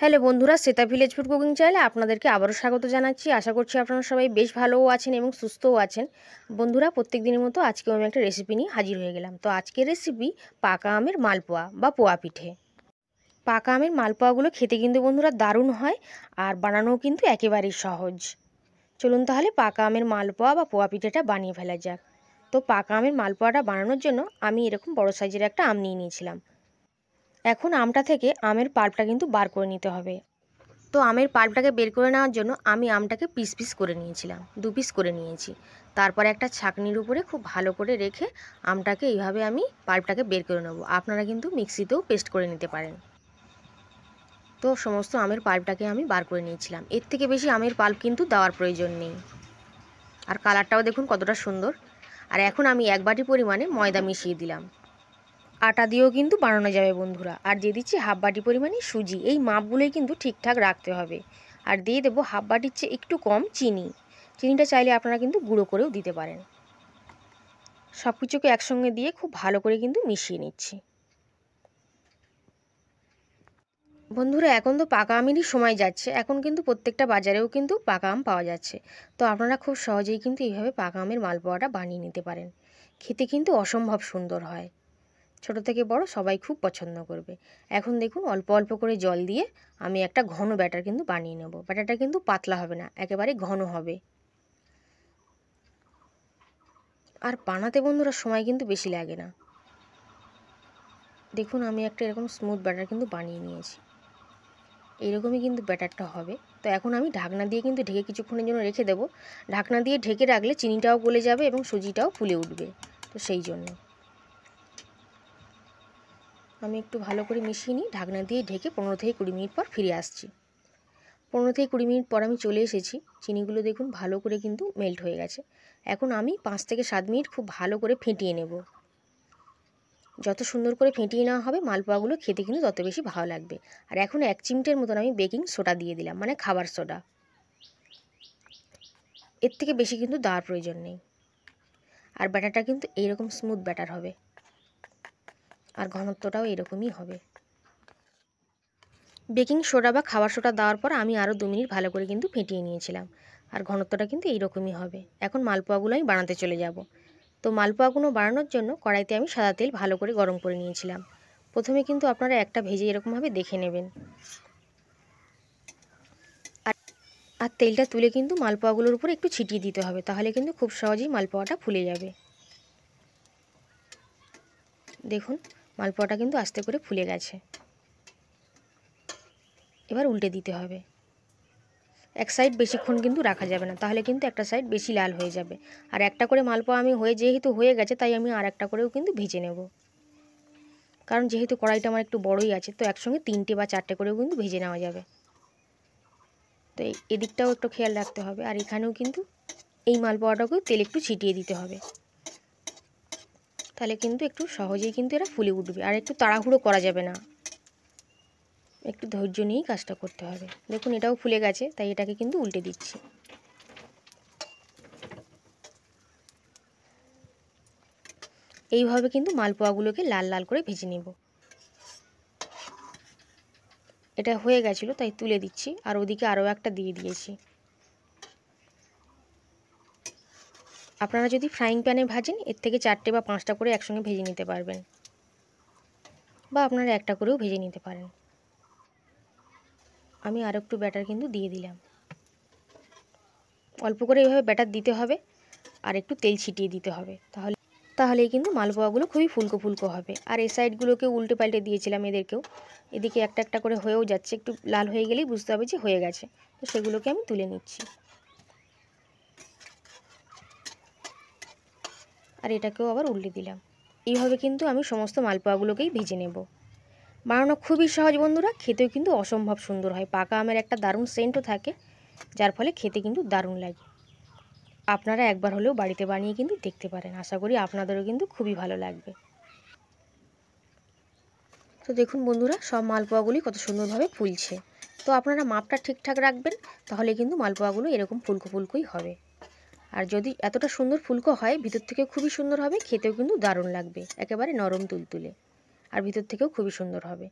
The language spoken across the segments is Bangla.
হ্যালো বন্ধুরা, শ্বেতা ভিলেজ ফুড কুকিং চ্যানেলে আপনাদেরকে আবারও স্বাগত জানাচ্ছি। আশা করছি আপনারা সবাই বেশ ভালোও আছেন এবং সুস্থও আছেন। বন্ধুরা, প্রত্যেক দিনের মতো আজকেও আমি একটা রেসিপি নিয়ে হাজির হয়ে গেলাম। তো আজকের রেসিপি পাকা আমের মালপোয়া বা পোয়া পিঠে। পাকা আমের মালপোয়াগুলো খেতে কিন্তু বন্ধুরা দারুণ হয়, আর বানানোও কিন্তু একেবারেই সহজ। চলুন তাহলে পাকা আমের মালপোয়া বা পোয়া পিঠেটা বানিয়ে ফেলা যাক। তো পাকা আমের মালপোয়াটা বানানোর জন্য আমি এরকম বড় সাইজের একটা আম নিয়ে নিয়েছিলাম। এখন আমটা থেকে আমের পাল্পটা কিন্তু বার করে নিতে হবে। তো আমের পাল্পটাকে বের করে নেওয়ার জন্য আমি আমটাকে পিস পিস করে নিয়েছিলাম, 2 পিস করে নিয়েছি। তারপরে একটা ছাঁকনির উপরে খুব ভালো করে রেখে আমটাকে এইভাবে আমি পাল্পটাকে বের করে নেব। আপনারা কিন্তু মিক্সিতেও পেস্ট করে নিতে পারেন। তো সমস্ত আমের পাল্পটাকে আমি বার করে নিয়েছিলাম। এর থেকে বেশি আমের পাল্প কিন্তু দেওয়ার প্রয়োজন নেই। আর কালারটাও দেখুন কতটা সুন্দর। আর এখন আমি 1 বাটি পরিমাণে ময়দা মিশিয়ে দিলাম। আটা দিয়েও কিন্তু বানানো যাবে বন্ধুরা। আর দিয়ে দিচ্ছি হাফ বাটি পরিমাণে সুজি। এই মাপগুলোই কিন্তু ঠিকঠাক রাখতে হবে। আর দিয়ে দেবো হাফ বাটির চেয়ে একটু কম চিনি। চিনিটা চাইলে আপনারা কিন্তু গুঁড়ো করেও দিতে পারেন। সব কিছুকে একসঙ্গে দিয়ে খুব ভালো করে কিন্তু মিশিয়ে নিচ্ছি। বন্ধুরা, এখন তো পাকা আমেরই সময় যাচ্ছে। এখন কিন্তু প্রত্যেকটা বাজারেও কিন্তু পাকা আম পাওয়া যাচ্ছে। তো আপনারা খুব সহজেই কিন্তু এইভাবে পাকা আমের মালপোয়াটা বানিয়ে নিতে পারেন। খেতে কিন্তু অসম্ভব সুন্দর হয়। ছোট থেকে বড় সবাই খুব পছন্দ করবে। এখন দেখুন অল্প অল্প করে জল দিয়ে আমি একটা ঘন ব্যাটার কিন্তু বানিয়ে নেব। ব্যাটারটা কিন্তু পাতলা হবে না, একেবারে ঘন হবে। আর বানাতে বন্ধুরা সময় কিন্তু বেশি লাগে না। দেখুন আমি একটা এরকম স্মুথ ব্যাটার কিন্তু বানিয়ে নিয়েছি। এইরকমই কিন্তু ব্যাটারটা হবে। তো এখন আমি ঢাকনা দিয়ে কিন্তু ঢেকে কিছুক্ষণের জন্য রেখে দেবো। ঢাকনা দিয়ে ঢেকে রাখলে চিনিটাও গলে যাবে এবং সুজিটাও ফুলে উঠবে। তো সেই জন্য আমি একটু ভালো করে মিশিয়ে নিই। ঢাকনা দিয়ে ঢেকে 15 থেকে 20 মিনিট পর ফিরে আসছি। 15 থেকে 20 মিনিট পর আমি চলে এসেছি। চিনিগুলো দেখুন ভালো করে কিন্তু মেল্ট হয়ে গেছে। এখন আমি 5 থেকে 7 মিনিট খুব ভালো করে ফেটিয়ে নেব। যত সুন্দর করে ফেটিয়ে নেওয়া হবে মালপোয়াগুলো খেতে কিন্তু তত বেশি ভালো লাগবে। আর এখন 1 চিমটের মতন আমি বেকিং সোডা দিয়ে দিলাম, মানে খাবার সোডা। এর থেকে বেশি কিন্তু দেওয়ার প্রয়োজন নেই। আর ব্যাটারটা কিন্তু এইরকম স্মুথ ব্যাটার হবে। আর ঘনত্বটাও এরকমই হবে। বেকিং সোডা বা খাবার সোডা দেওয়ার পর আমি আরও 2 মিনিট ভালো করে কিন্তু ফেটিয়ে নিয়েছিলাম। আর ঘনত্বটা কিন্তু এইরকমই হবে। এখন মালপোয়াগুলো আমি বানাতে চলে যাব। তো মালপোয়াগুলো বানানোর জন্য কড়াইতে আমি সাদা তেল ভালো করে গরম করে নিয়েছিলাম। প্রথমে কিন্তু আপনারা একটা ভেজে এরকমভাবে দেখে নেবেন। আর তেলটা তুলে কিন্তু মালপোয়াগুলোর উপরে একটু ছিটিয়ে দিতে হবে, তাহলে কিন্তু খুব সহজেই মালপোয়াটা ফুলে যাবে। দেখুন মালপোয়াটা কিন্তু আস্তে করে ফুলে গেছে। এবার উল্টে দিতে হবে। এক সাইড বেশিক্ষণ কিন্তু রাখা যাবে না, তাহলে কিন্তু একটা সাইড বেশি লাল হয়ে যাবে। আর একটা করে মালপোয়া আমি যেহেতু হয়ে গেছে তাই আমি আর একটা করেও কিন্তু ভেজে নেব। কারণ যেহেতু কড়াইটা আমার একটু বড়ই আছে, তো একসঙ্গে 3টে বা 4টে করেও কিন্তু ভেজে নেওয়া যাবে। তো এদিকটাও একটু খেয়াল রাখতে হবে। আর এখানেও কিন্তু এই মালপোয়াটাকেও তেল একটু ছিটিয়ে দিতে হবে, তাহলে কিন্তু একটু সহজেই কিন্তু এরা ফুলে উঠবে। আর একটু তাড়াহুড়ো করা যাবে না, একটু ধৈর্য নিয়েই কাজটা করতে হবে। দেখুন এটাও ফুলে গেছে, তাই এটাকে কিন্তু উল্টে দিচ্ছি। এইভাবে কিন্তু মালপোয়াগুলোকে লাল লাল করে ভেজে নেব। এটা হয়ে গেছিলো তাই তুলে দিচ্ছি। আর ওদিকে আরও একটা দিয়ে দিয়েছি। আপনারা যদি ফ্রাইং প্যানে ভাজেন এর থেকে 4টে বা 5টা করে একসঙ্গে ভেজে নিতে পারবেন, বা আপনারা একটা করেও ভেজে নিতে পারেন। আমি আর একটু ব্যাটার কিন্তু দিয়ে দিলাম। অল্প করে এইভাবে ব্যাটার দিতে হবে আর একটু তেল ছিটিয়ে দিতে হবে, তাহলেই কিন্তু মালপোয়াগুলো খুবই ফুলকো ফুলকো হবে। আর এই সাইডগুলোকে উল্টে পাল্টে দিয়েছিলাম এদেরকেও। এদিকে একটা একটা করে হয়েও যাচ্ছে, একটু লাল হয়ে গেলেই বুঝতে হবে যে হয়ে গেছে। তো সেগুলোকে আমি তুলে নিচ্ছি। আর এটাকেও আবার উল্টে দিলাম। এইভাবে কিন্তু আমি সমস্ত মালপোয়াগুলোকেই ভেজে নেব। বানানো খুবই সহজ বন্ধুরা, খেতেও কিন্তু অসম্ভব সুন্দর হয়। পাকা আমের একটা দারুণ সেন্টও থাকে, যার ফলে খেতে কিন্তু দারুণ লাগে। আপনারা একবার হলেও বাড়িতে বানিয়ে কিন্তু দেখতে পারেন। আশা করি আপনাদেরও কিন্তু খুবই ভালো লাগবে। তো দেখুন বন্ধুরা, সব মালপোয়াগুলি কত সুন্দরভাবে ফুলছে। তো আপনারা মাপটা ঠিকঠাক রাখবেন, তাহলে কিন্তু মালপোয়াগুলো এরকম ফুলকো ফুলকোই হবে। আর যদি এতটা সুন্দর ফুলকো হয়, ভিতর থেকে খুবই সুন্দর হবে, খেতেও কিন্তু দারুণ লাগবে, একেবারে নরম তুলতুলে। আর ভিতর থেকেও খুবই সুন্দর হবে।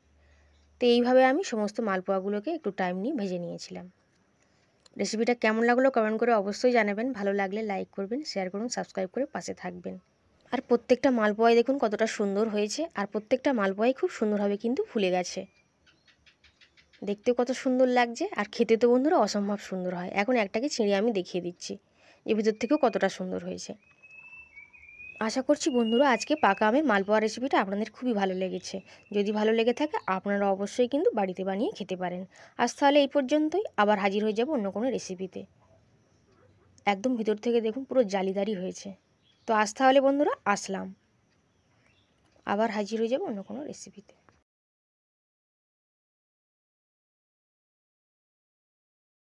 তো এইভাবে আমি সমস্ত মালপোয়াগুলোকে একটু টাইম নিয়ে ভেজে নিয়েছিলাম। রেসিপিটা কেমন লাগলো কমেন্ট করে অবশ্যই জানাবেন। ভালো লাগলে লাইক করবেন, শেয়ার করুন, সাবস্ক্রাইব করে পাশে থাকবেন। আর প্রত্যেকটা মালপোয়াই দেখুন কতটা সুন্দর হয়েছে, আর প্রত্যেকটা মালপোয়াই খুব সুন্দরভাবে কিন্তু ফুলে গেছে। দেখতেও কত সুন্দর লাগছে, আর খেতে তো বন্ধুরা অসম্ভব সুন্দর হয়। এখন একটাকে ছিঁড়ে আমি দেখিয়ে দিচ্ছি এর ভিতর থেকেও কতটা সুন্দর হয়েছে। আশা করছি বন্ধুরা আজকে পাকা আমের মালপোয়া রেসিপিটা আপনাদের খুবই ভালো লেগেছে। যদি ভালো লেগে থাকে আপনারা অবশ্যই কিন্তু বাড়িতে বানিয়ে খেতে পারেন। আজ তাহলে এই পর্যন্তই, আবার হাজির হয়ে যাব অন্য কোনো রেসিপিতে। একদম ভিতর থেকে দেখুন পুরো জালিদারি হয়েছে। তো আজ তাহলে বন্ধুরা আসলাম, আবার হাজির হয়ে যাব অন্য কোনো রেসিপিতে।